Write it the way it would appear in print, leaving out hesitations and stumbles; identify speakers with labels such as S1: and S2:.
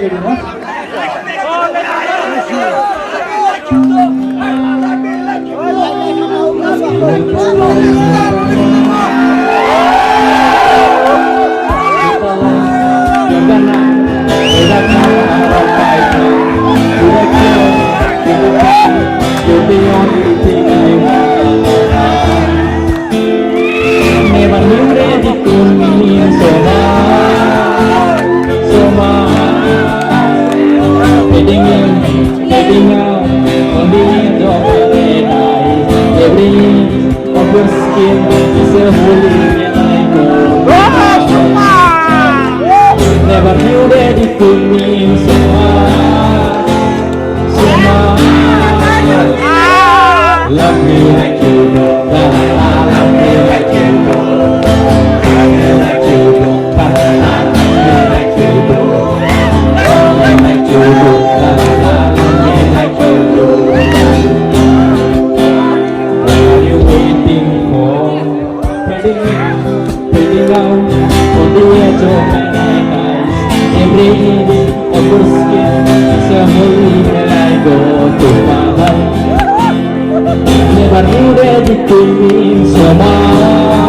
S1: ready, no? You're the only thing I want. Never knew that it could mean so much, so much. Heading in, heading out, on the edge of the night. Every inch of your skin is a holy and I know. Never knew that it could mean so much, so much. Love me like you do, la la la. Love me like you do, love me like you do, la la la. Love me like you do, love me like you do, la la la. Love me like you do. What are you waiting for? Heading in, heading out, on the edge of my eyes. Every inch of your skin is a holy hell. I go to my heart. Never knew that it could mean so much.